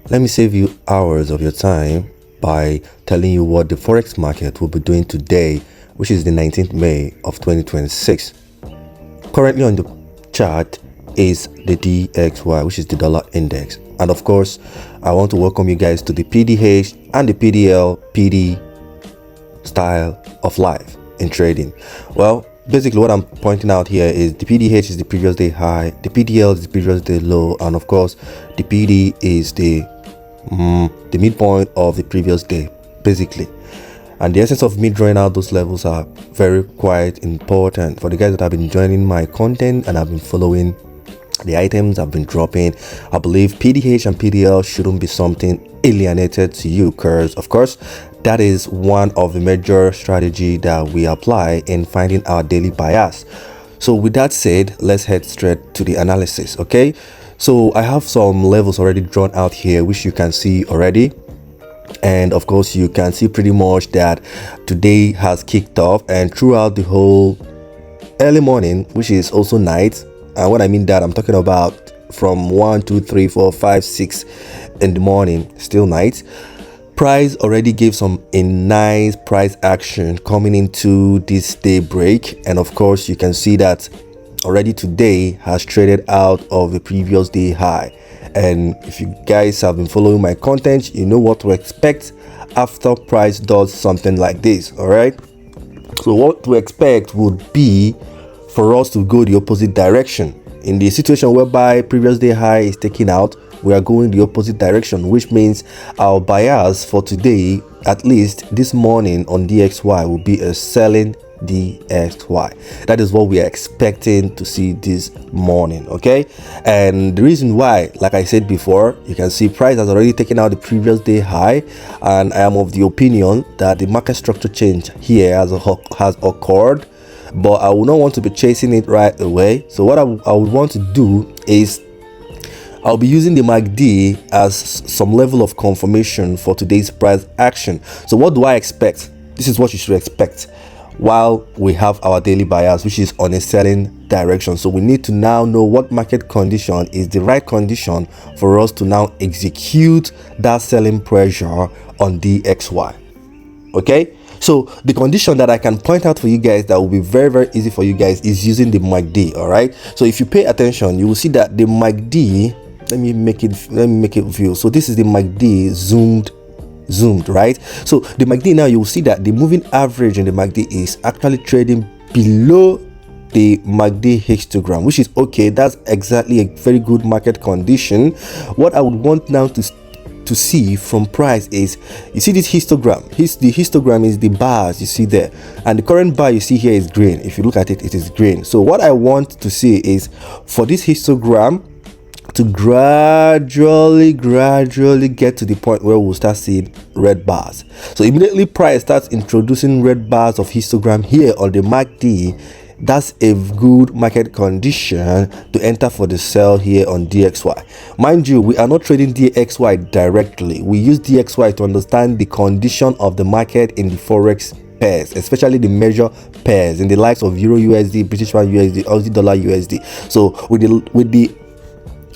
Let me save you hours of your time by telling you what the forex market will be doing today, which is the 19th May of 2026. Currently on the chart is the DXY, which is the dollar index. And of course, I want to welcome you guys to the PDH and the PDL PD style of life in trading. Well, basically what I'm pointing out here is the PDH is the previous day high, the PDL is the previous day low, and of course the PD is the midpoint of the previous day, basically. And the essence of me drawing out those levels are very quite important for the guys that have been joining my content and have been following the items I've been dropping. I believe PDH and PDL shouldn't be something alienated to you, because of course that is one of the major strategy that we apply in finding our daily bias. So with that said, let's head straight to the analysis. Okay, so I have some levels already drawn out here, which you can see already. And of course you can see pretty much that today has kicked off, and throughout the whole early morning, which is also night. And when I mean that, I'm talking about from 1 2 3 4 5 6 in the morning, still night. Price already gave a nice price action coming into this day break, and of course you can see that already today has traded out of the previous day high. And if you guys have been following my content, you know what to expect after price does something like this. All right, so what to expect would be for us to go the opposite direction. In the situation whereby previous day high is taken out, we are going the opposite direction, which means our bias for today, at least this morning on DXY, will be a selling DXY. That is what we are expecting to see this morning. Okay, and the reason why, like I said before, you can see price has already taken out the previous day high, and I am of the opinion that the market structure change here has occurred, but I will not want to be chasing it right away. So what I would want to do is I'll be using the MACD as some level of confirmation for today's price action. So what do I expect? This is what you should expect while we have our daily bias, which is on a selling direction. So we need to now know what market condition is the right condition for us to now execute that selling pressure on DXY. Okay, so the condition that I can point out for you guys that will be very easy for you guys is using the MACD. All right, so if you pay attention, you will see that the MACD, let me make it view. So this is the MACD zoomed, right? So the MACD, now you will see that the moving average in the MACD is actually trading below the MACD histogram, which is okay. That's exactly a very good market condition. What I would want now to see from price is, you see this histogram. The histogram is the bars you see there, and the current bar you see here is green. If you look at it, it is green. So what I want to see is for this histogram to gradually get to the point where we'll start seeing red bars. So immediately price starts introducing red bars of histogram here on the MACD, that's a good market condition to enter for the sell here on DXY. Mind you, we are not trading DXY directly. We use DXY to understand the condition of the market in the forex pairs, especially the major pairs in the likes of Euro USD, British Pound USD, Aussie Dollar USD. So with the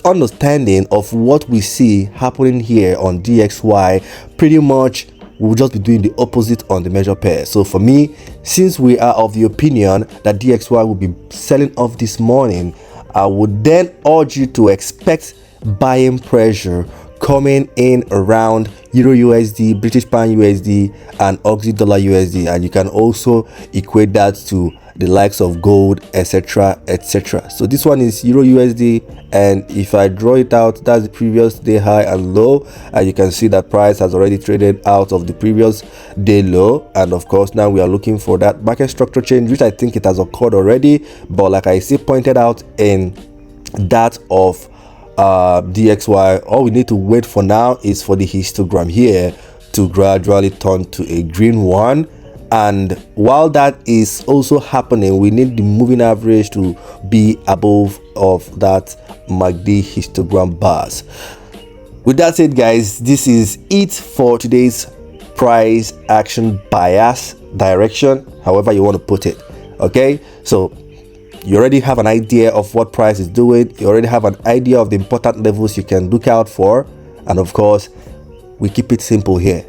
understanding of what we see happening here on DXY, pretty much we'll just be doing the opposite on the major pair. So for me, since we are of the opinion that DXY will be selling off this morning, I would then urge you to expect buying pressure coming in around Euro USD, British Pound USD, and Aussie Dollar USD, and you can also equate that to the likes of gold, etc. etc. So this one is Euro USD, and if I draw it out, that's the previous day high and low, and you can see that price has already traded out of the previous day low. And of course now we are looking for that market structure change, which I think it has occurred already, but like I see pointed out in that of DXY, all we need to wait for now is for the histogram here to gradually turn to a green one. And while that is also happening, we need the moving average to be above of that MACD histogram bars. With that said, guys, this is it for today's price action bias direction, however you want to put it. Okay, so you already have an idea of what price is doing. You already have an idea of the important levels you can look out for, And of course, we keep it simple here.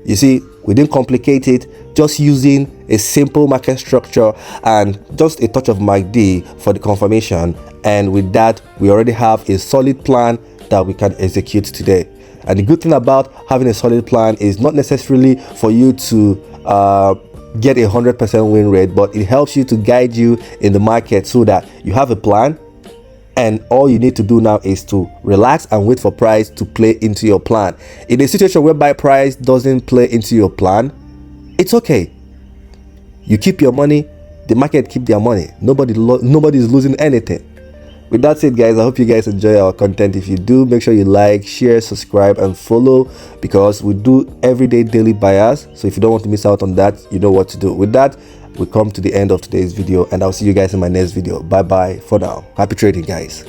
You see, we didn't complicate it, just using a simple market structure and just a touch of MACD for the confirmation. And with that, we already have a solid plan that we can execute today. And the good thing about having a solid plan is not necessarily for you to get a 100% win rate, but it helps you to guide you in the market so that you have a plan. And all you need to do now is to relax and wait for price to play into your plan. In a situation whereby price doesn't play into your plan, it's okay. You keep your money, the market keep their money. Nobody is losing anything. With that said, guys, I hope you guys enjoy our content. If you do, make sure you like, share, subscribe, and follow, because we do everyday daily buyers. So if you don't want to miss out on that, you know what to do. With that, we come to the end of today's video, and I'll see you guys in my next video. Bye bye for now. Happy trading, guys.